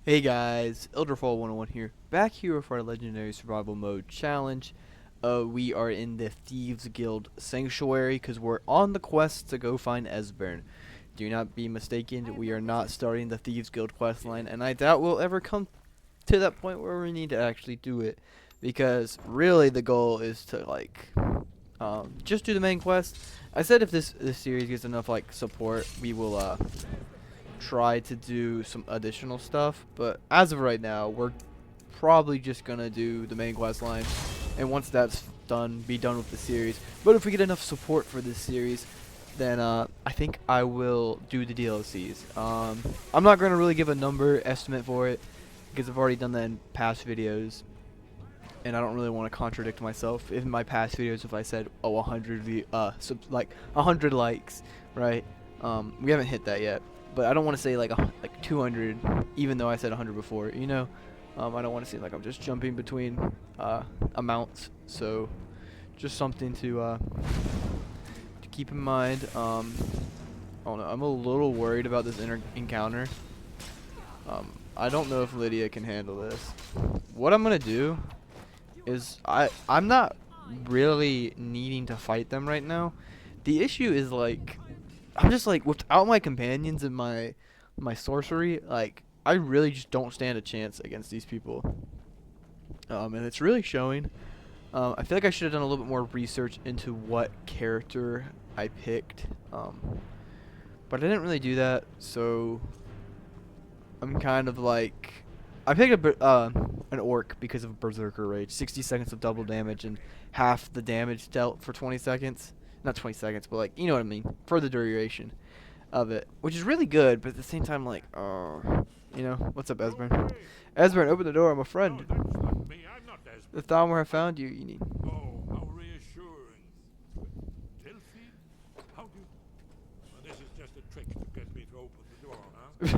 Hey guys, Elderfall 101 here, back here for our Legendary Survival Mode challenge. We are in the Thieves Guild Sanctuary because we're on the quest to go find Esbern. Do not be mistaken, we are not starting the Thieves Guild quest line, and I doubt we'll ever come to that point where we need to actually do it, because really the goal is to just do the main quest. I said if this series gets enough support, we will try to do some additional stuff, but as of right now we're probably just gonna do the main quest line, and once that's done, be done with the series. But if we get enough support for this series, then I think I will do the DLCs. I'm not gonna really give a number estimate for it because I've already done that in past videos, and I don't really want to contradict myself in my past videos if I said 100 likes, right? We haven't hit that yet, but I don't want to say like 200, even though I said 100 before. You know, I don't want to seem like I'm just jumping between amounts. So, just something to keep in mind. Oh no, I'm a little worried about this encounter. I don't know if Lydia can handle this. What I'm gonna do is I'm not really needing to fight them right now. The issue is I'm just without my companions and my sorcery, I really just don't stand a chance against these people. And it's really showing. I feel like I should have done a little bit more research into what character I picked. But I didn't really do that, so I'm kind of I picked an orc because of Berserker Rage. 60 seconds of double damage and half the damage dealt for 20 seconds. Not 20 seconds, but you know what I mean, for the duration of it, which is really good, but at the same time, you know, what's up, Esbern? Esbern, open the door, I'm a friend. Oh, that's not me. I'm not Esbern. The thumb where I found you, you need. Oh, how reassuring. Delphi? How do you... Well, this is just a trick to get me to open the door,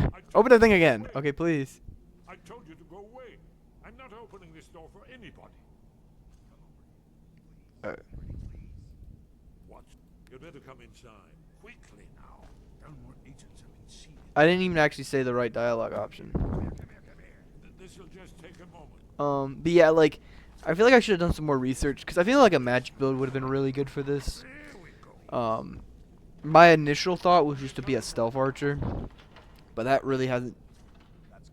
huh? Open the thing again. Okay, please. I told you to go away. I'm not opening this door for anybody. What? You'd better come inside. Quickly now. Downward agents have been seated. I didn't even actually say the right dialogue option. This'll just take a moment. But yeah, I feel like I should have done some more research, because I feel like a magic build would have been really good for this. There we go. My initial thought was just to be a stealth archer, but that really hasn't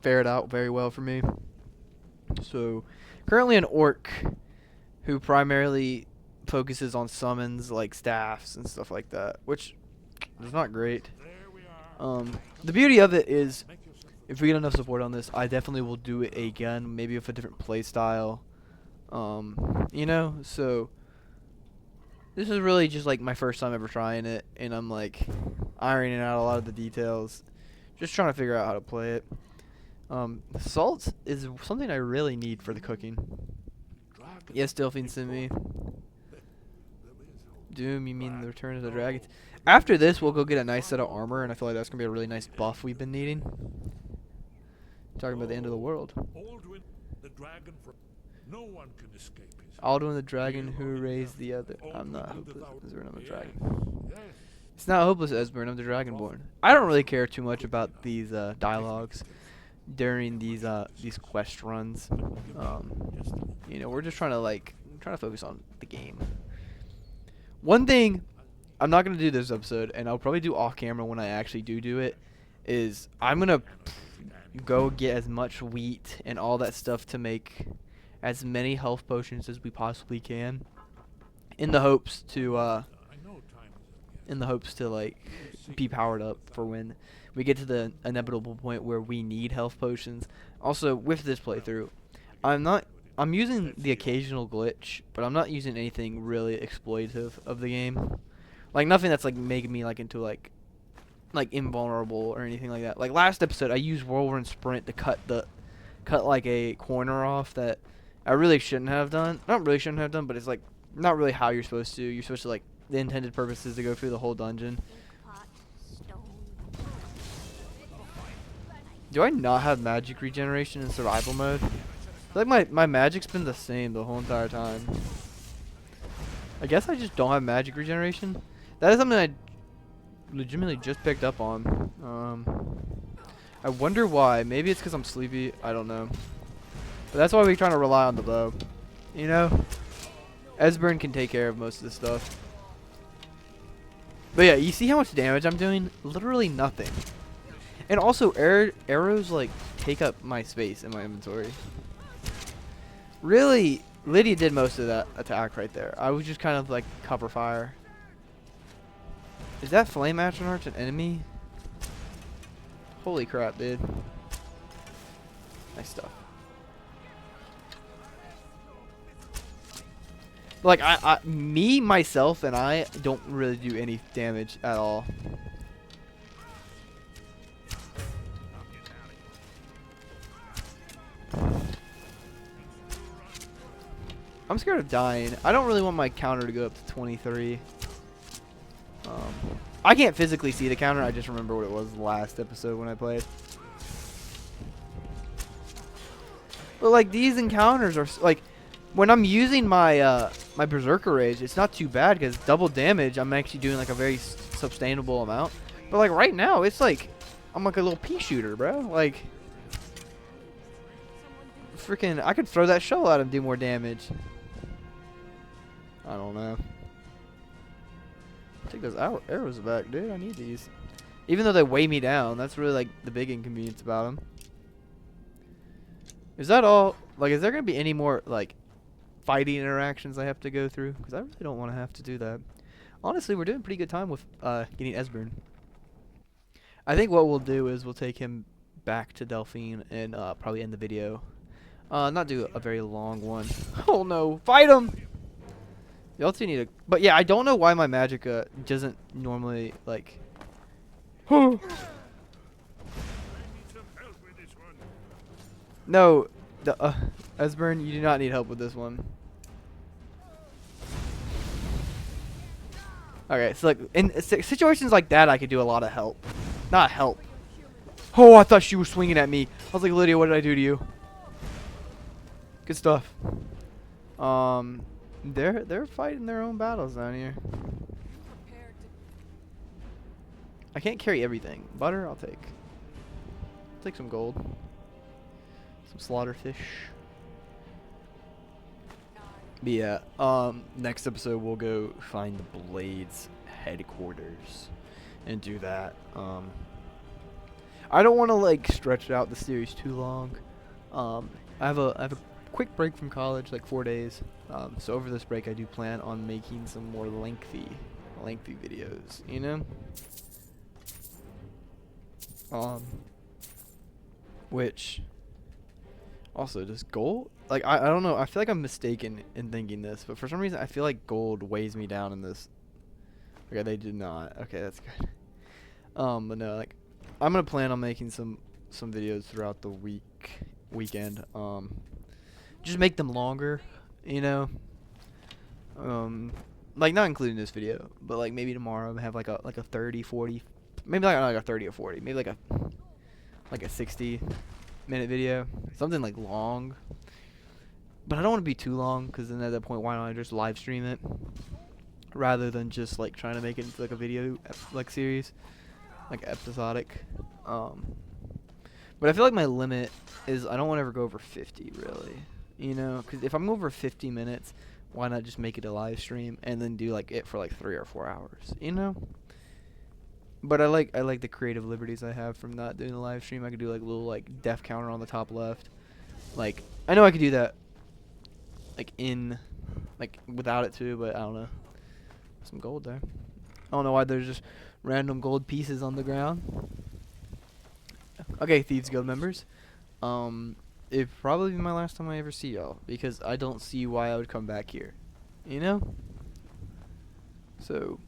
fared out very well for me. So, currently an orc who primarily focuses on summons like staffs and stuff like that, which is not great. There we are. The beauty of it is, Make yourself a... if we get enough support on this, I definitely will do it again, maybe with a different play style. You know, so this is really just my first time ever trying it, and I'm ironing out a lot of the details, just trying to figure out how to play it. Salt is something I really need for the cooking. Yes, Delphine sent me. Doom, you mean the Return of the Dragons? After this, we'll go get a nice set of armor, and I feel like that's gonna be a really nice buff we've been needing. Talking about the end of the world. Aldwin, the dragon from... No one can escape his... Alduin the dragon who raised the other. I'm not hopeless, Esbern, I'm a dragon. Yes. It's not hopeless, Esbern, I'm the dragonborn. I don't really care too much about these dialogues during these quest runs. You know, we're just trying to focus on the game. One thing I'm not gonna do this episode, and I'll probably do off camera when I actually do it, is I'm gonna go get as much wheat and all that stuff to make as many health potions as we possibly can, in the hopes to be powered up for when we get to the inevitable point where we need health potions. Also, with this playthrough, I'm using the occasional glitch, but I'm not using anything really exploitative of the game. Nothing that's making me into invulnerable or anything like that. Last episode, I used whirlwind sprint to cut a corner off that I really shouldn't have done. Not really shouldn't have done, but it's not really how you're supposed to. You're supposed to the intended purpose is to go through the whole dungeon. Do I not have magic regeneration in survival mode? I feel like my magic's been the same the whole entire time. I guess I just don't have magic regeneration. That is something I legitimately just picked up on. I wonder why. Maybe it's because I'm sleepy. I don't know. But that's why we're trying to rely on the bow. You know? Esbern can take care of most of this stuff. But yeah, you see how much damage I'm doing? Literally nothing. And also, arrows, like, take up my space in my inventory. Really, Lydia did most of that attack right there. I was just kind of, like, cover fire. Is that Flame Action Arch an enemy? Holy crap, dude. Nice stuff. Like, me, myself, and I don't really do any damage at all. I'm scared of dying. I don't really want my counter to go up to 23. I can't physically see the counter. I just remember what it was last episode when I played. But like these encounters are like when I'm using my my Berserker Rage, it's not too bad because double damage. I'm actually doing like a very sustainable amount. But like right now, it's like I'm like a little pea shooter, bro. Like freaking, I could throw that shell out and do more damage. I don't know. Take those arrows back, dude. I need these. Even though they weigh me down, that's really like the big inconvenience about them. Is that all? Like, is there gonna be any more like fighting interactions I have to go through? Because I really don't want to have to do that. Honestly, we're doing pretty good time with getting Esbern. I think what we'll do is we'll take him back to Delphine and probably end the video. Not do a very long one. Oh no! Fight him! Y'all two need to. But yeah, I don't know why my magic doesn't normally like. No, the Esbern, you do not need help with this one. Okay, so like in situations like that, I could do a lot of help. Not help. Oh, I thought she was swinging at me. I was like, Lydia, what did I do to you? Good stuff. They're fighting their own battles down here. I can't carry everything. Butter, I'll take. Take some gold. Some slaughter fish. But yeah, next episode we'll go find the Blades headquarters and do that. I don't want to like stretch out the series too long. I have a quick break from college, like 4 days. So over this break, I do plan on making some more lengthy videos. You know. Which also does gold, like I don't know, I feel like I'm mistaken in thinking this, but for some reason I feel like gold weighs me down in this. Okay, they did not. Okay, that's good. But no, like I'm gonna plan on making some videos throughout the weekend. Just make them longer, you know. Like not including this video, but like maybe tomorrow have like a 30, 40, maybe like a 30 or 40, maybe like a 60-minute video, something like long. But I don't want to be too long, because then at that point, why don't I just live stream it rather than just like trying to make it into like a video like series, like episodic. But I feel like my limit is I don't want to ever go over 50 really, you know, because if I'm over 50 minutes, why not just make it a live stream and then do like it for like 3 or 4 hours, you know? But I like the creative liberties I have from not doing the live stream. I could do like a little like death counter on the top left. Like I know I could do that like without it too, but I don't know. Some gold there. I don't know why there's just random gold pieces on the ground. Okay, Thieves Guild members. It'd probably be my last time I ever see y'all, because I don't see why I would come back here. You know? So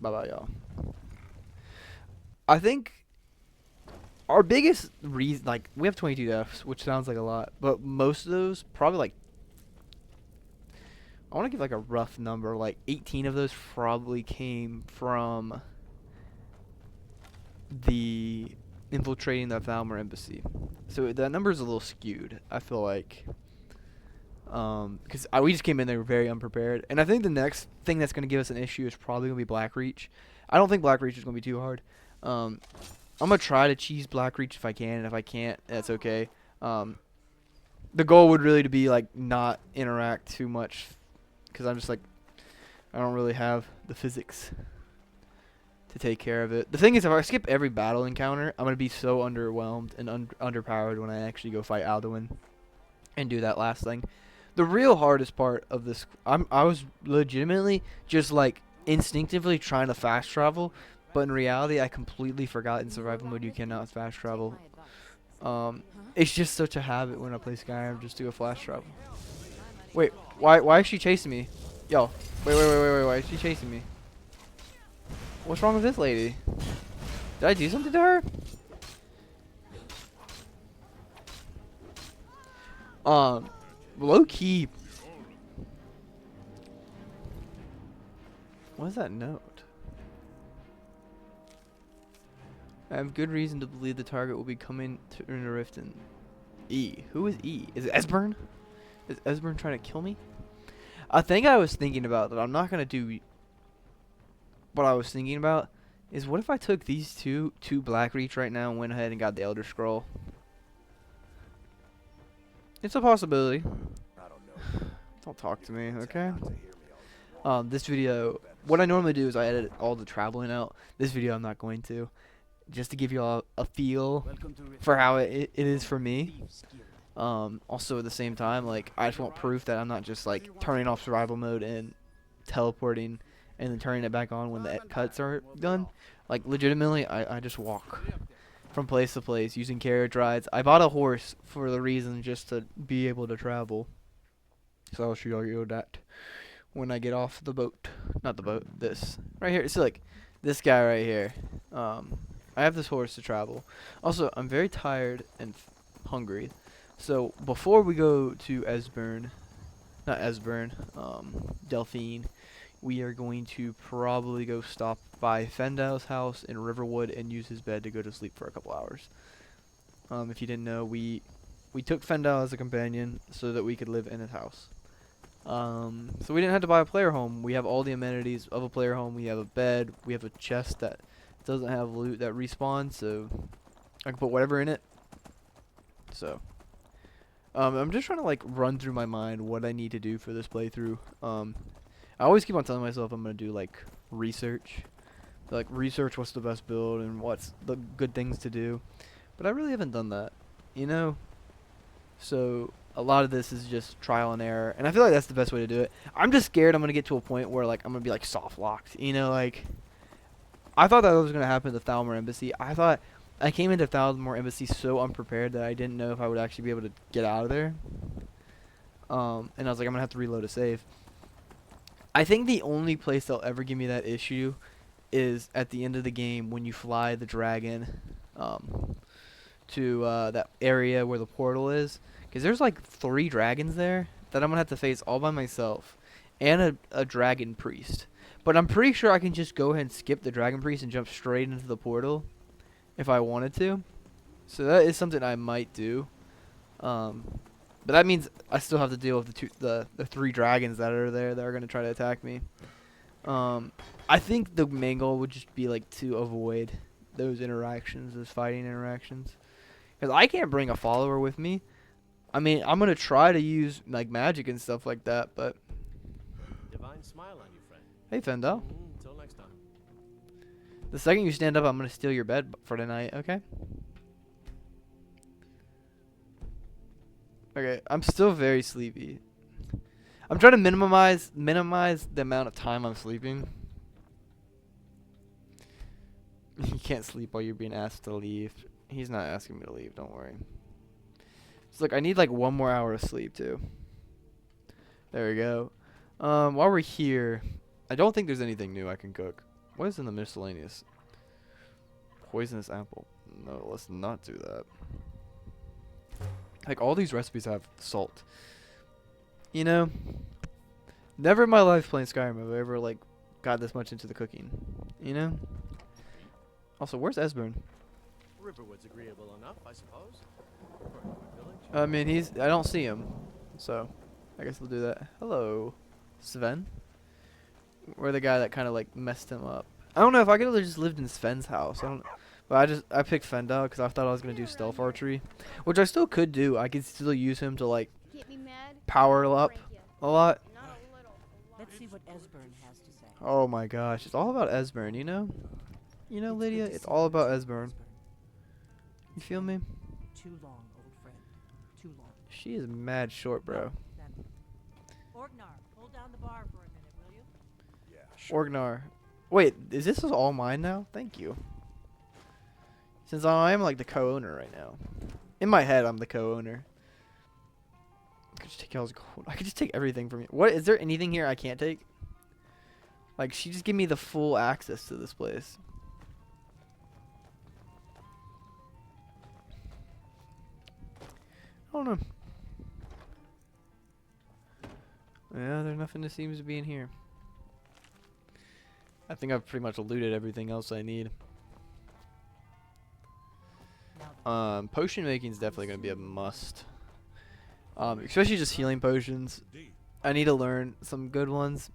bye-bye, y'all. I think our biggest reason, like, we have 22 deaths, which sounds like a lot, but most of those, probably, like, I want to give, like, a rough number, like, 18 of those probably came from the infiltrating the Thalmor embassy. So that number is a little skewed, I feel like. Because we just came in there very unprepared, and I think the next thing that's going to give us an issue is probably going to be Blackreach. I don't think Blackreach is going to be too hard. I'm gonna try to cheese Blackreach if I can, and if I can't, that's okay. The goal would really to be like not interact too much, because I'm just like I don't really have the physics to take care of it. The thing is, if I skip every battle encounter, I'm gonna be so underwhelmed and underpowered when I actually go fight Alduin and do that last thing. The real hardest part of this, I was legitimately just like instinctively trying to fast travel, but in reality, I completely forgot in survival mode you cannot fast travel. It's just such a habit when I play Skyrim just to go fast travel. Wait, why is she chasing me? Yo, wait, why is she chasing me? What's wrong with this lady? Did I do something to her? Low key. What is that note? I have good reason to believe the target will be coming to in a rift in E. Who is E? Is it Esbern? Is Esbern trying to kill me? A thing I was thinking about that I'm not gonna do. What I was thinking about is what if I took these two Blackreach right now and went ahead and got the Elder Scroll? It's a possibility. Don't talk to me, okay? This video, what I normally do is I edit all the traveling out. This video I'm not going to, just to give you all a feel for how it is for me. Also at the same time, like I just want proof that I'm not just like turning off survival mode and teleporting and then turning it back on when the cuts are done. Like legitimately, I just walk from place to place using carriage rides. I bought a horse for the reason just to be able to travel. So I'll show you that when I get off the boat. Not the boat, this. Right here. See, like, this guy right here. I have this horse to travel. Also, I'm very tired and hungry. So, before we go to Esbern, not Esbern, Delphine, we are going to probably go stop by Fendal's house in Riverwood and use his bed to go to sleep for a couple hours. If you didn't know, we took Fendal as a companion so that we could live in his house. So we didn't have to buy a player home. We have all the amenities of a player home. We have a bed. We have a chest that doesn't have loot that respawns, so I can put whatever in it. So I'm just trying to like run through my mind what I need to do for this playthrough. I always keep on telling myself I'm gonna do like research, what's the best build and what's the good things to do, but I really haven't done that, you know. So a lot of this is just trial and error, and I feel like that's the best way to do it. I'm just scared I'm gonna get to a point where like I'm gonna be like soft locked, you know. Like I thought that was gonna happen at the Thalmor Embassy. I came into Thalmor Embassy so unprepared that I didn't know if I would actually be able to get out of there. And I was like, I'm gonna have to reload a save. I think the only place they'll ever give me that issue is at the end of the game when you fly the dragon to that area where the portal is. Because there's like 3 dragons there that I'm going to have to face all by myself. And a dragon priest. But I'm pretty sure I can just go ahead and skip the dragon priest and jump straight into the portal if I wanted to. So that is something I might do. But that means I still have to deal with the 3 dragons that are there that are going to try to attack me. I think the main goal would just be like to avoid those interactions, those fighting interactions. Because I can't bring a follower with me. I mean, I'm going to try to use like magic and stuff like that, but... Divine smile on you, friend. Hey, Fendel. Until next time. The second you stand up, I'm going to steal your bed for tonight, okay? Okay, I'm still very sleepy. I'm trying to minimize the amount of time I'm sleeping. You can't sleep while you're being asked to leave. He's not asking me to leave, don't worry. So look, I need like 1 more hour of sleep too. There we go. While we're here, I don't think there's anything new I can cook. What is in the miscellaneous? Poisonous apple. No, let's not do that. Like, all these recipes have salt. You know? Never in my life playing Skyrim have I ever, like, got this much into the cooking. You know? Also, where's Esbern? Riverwood's agreeable enough, I suppose. I mean, I don't see him. So, I guess we'll do that. Hello, Sven. We're the guy that kind of, like, messed him up. I don't know if I could have just lived in Sven's house. But I picked Fendel because I thought I was gonna do stealth archery, which I still could do. I could still use him to like Get me mad? power I'll up break ya. a lot. Not a little, a lot. Let's see what Esbern has to say. Oh my gosh, it's all about Esbern, you know? You know, It's good Lydia, to it's see all you, about Esbern. Esbern. You feel me? Too long, old friend. Too long. She is mad short, bro. Then. Orgnar, hold down the bar for a minute, will you? Yeah, sure. Orgnar. Wait, is this all mine now? Thank you. Since I am like the co-owner right now. In my head, I'm the co-owner. I could just take y'all's gold. I could just take everything from you. What, is there anything here I can't take? Like, she just give me the full access to this place. I don't know. Yeah, there's nothing that seems to be in here. I think I've pretty much looted everything else I need. Potion making is definitely going to be a must. Especially just healing potions. Indeed. I need to learn some good ones.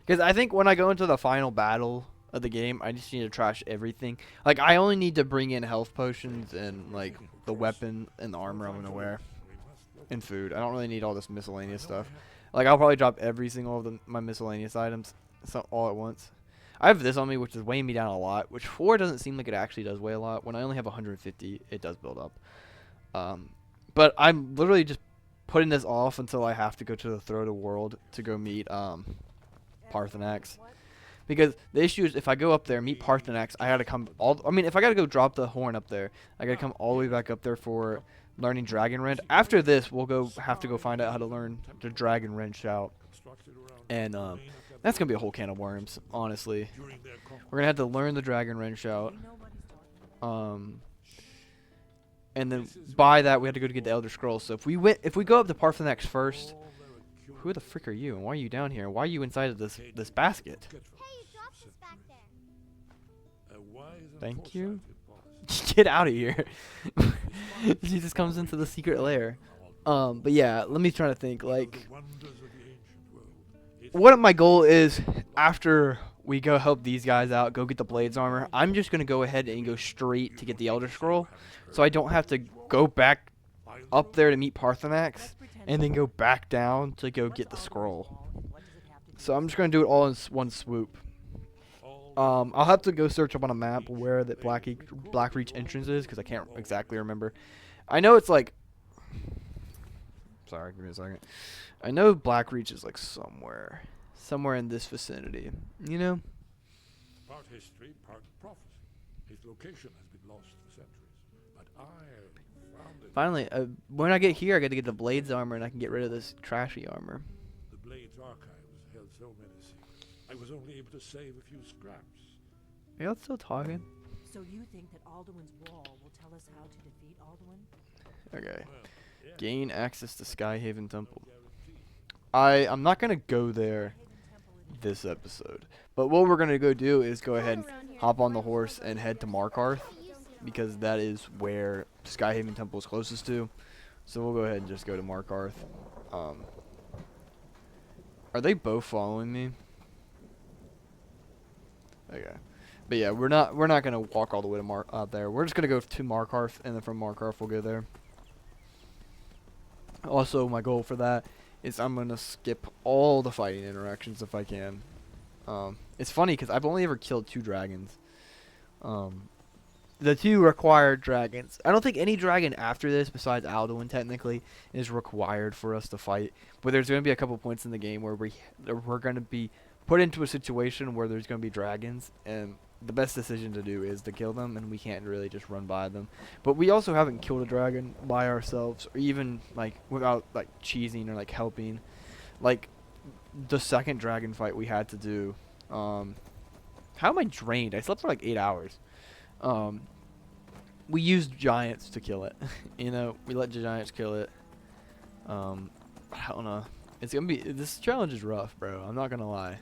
Because I think when I go into the final battle of the game, I just need to trash everything. Like, I only need to bring in health potions and, like, the weapon and the armor I'm going to wear. And food. I don't really need all this miscellaneous stuff. Like, I'll probably drop every single of my miscellaneous items all at once. I have this on me, which is weighing me down a lot. Which 4 doesn't seem like it actually does weigh a lot. When I only have 150, it does build up. But I'm literally just putting this off until I have to go to the Throat of World to go meet Parthenax. Because the issue is if I go up there, meet Parthenax, I gotta come I mean, if I gotta go drop the horn up there, I gotta come all the way back up there for learning Dragon Rend. After this, we'll have to go find out how to learn the Dragon Rend shout. And that's gonna be a whole can of worms, honestly. We're gonna have to learn the Dragon Rend shout. You know what he's talking about. And then by that we have to go to get the Elder Scrolls. So if we go up to Parthenax first, who the frick are you and why are you down here? Why are you inside of this basket? Hey, you dropped this back there. Thank you. Get out of here. She just comes into the secret lair. But yeah, let me try to think. Like, what my goal is after we go help these guys out, go get the Blades armor. I'm just gonna go ahead and go straight to get the Elder Scroll, so I don't have to go back up there to meet Parthenax and then go back down to go get the scroll. So I'm just gonna do it all in one swoop. I'll have to go search up on a map where the Blackreach entrance is because I can't exactly remember. I know it's like. Sorry, give me a second. I know Blackreach is like somewhere in this vicinity. You know. Part history, part prophecy. His location has been lost for centuries, but I found it. Finally, when I get here, I get to get the Blades armor and I can get rid of this trashy armor. The Blades archives held so many secrets. I was only able to save a few scraps. Are y'all still talking? So you think that Alduin's wall will tell us how to defeat Alduin? Okay. Well, yeah, Gain access to Skyhaven Temple. guarantee. I'm not gonna go there this episode, but what we're gonna go do is go ahead and hop on the horse and head to Markarth because that is where Skyhaven Temple is closest to. So we'll go ahead and just go to Markarth. Are they both following me? Okay. But yeah, we're not gonna walk all the way to out there. We're just gonna go to Markarth, and then from Markarth we'll go there. Also, my goal for that is I'm gonna skip all the fighting interactions if I can. It's funny because I've only ever killed 2 dragons. The 2 required dragons. I don't think any dragon after this, besides Alduin, technically, is required for us to fight. But there's gonna be a couple points in the game where we're gonna be put into a situation where there's gonna be dragons, and the best decision to do is to kill them, and we can't really just run by them. But we also haven't killed a dragon by ourselves, or even like without like cheesing or like helping. Like the second dragon fight we had to do. How am I drained? I slept for like 8 hours. We used giants to kill it. You know, we let giants kill it. I don't know. It's gonna be, this challenge is rough, bro. I'm not gonna lie.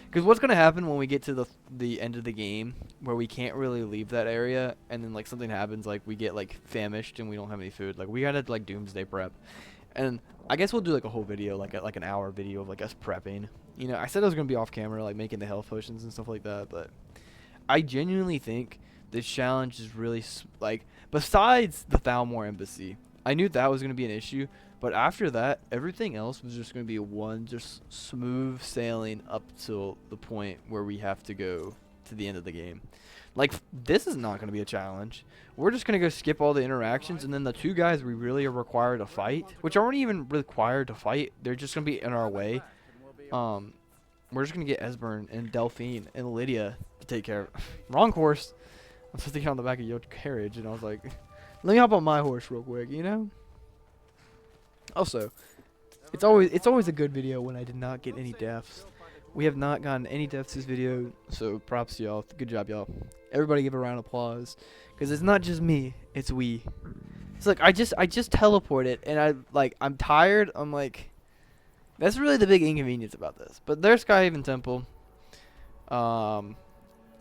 Because what's gonna happen when we get to the end of the game, where we can't really leave that area, and then like something happens, like we get like famished and we don't have any food. Like we gotta like doomsday prep, and I guess we'll do like a whole video, like an hour video of like us prepping. You know, I said I was gonna be off camera, like making the health potions and stuff like that, but I genuinely think this challenge is really like, besides the Thalmor embassy, I knew that was gonna be an issue, but after that, everything else was just gonna be one just smooth sailing up till the point where we have to go to the end of the game. Like, this is not gonna be a challenge. We're just gonna go skip all the interactions, and then the two guys we really are required to fight, which aren't even required to fight, they're just gonna be in our way. We're just gonna get Esbern and Delphine and Lydia to take care of. Wrong horse. I'm supposed to get on the back of your carriage, and I was like, let me hop on my horse real quick, you know? Also, it's always a good video when I did not get any deaths. We have not gotten any deaths this video, so props to y'all. Good job, y'all. Everybody give a round of applause, because it's not just me, it's we. It's like I just teleported, and I'm tired. I'm like, that's really the big inconvenience about this. But there's Skyrim Temple.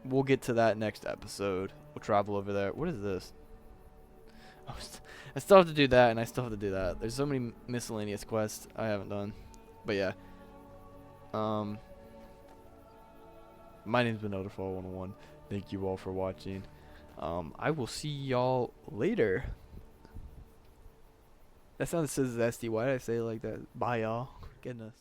We'll get to that next episode. We'll travel over there. What is this? Oh, I still have to do that, and I still have to do that. There's so many miscellaneous quests I haven't done. But yeah. My name's been Elderfall101. Thank you all for watching. I will see y'all later. That sounded so zesty. Why did I say it like that? Bye, y'all. Goodness.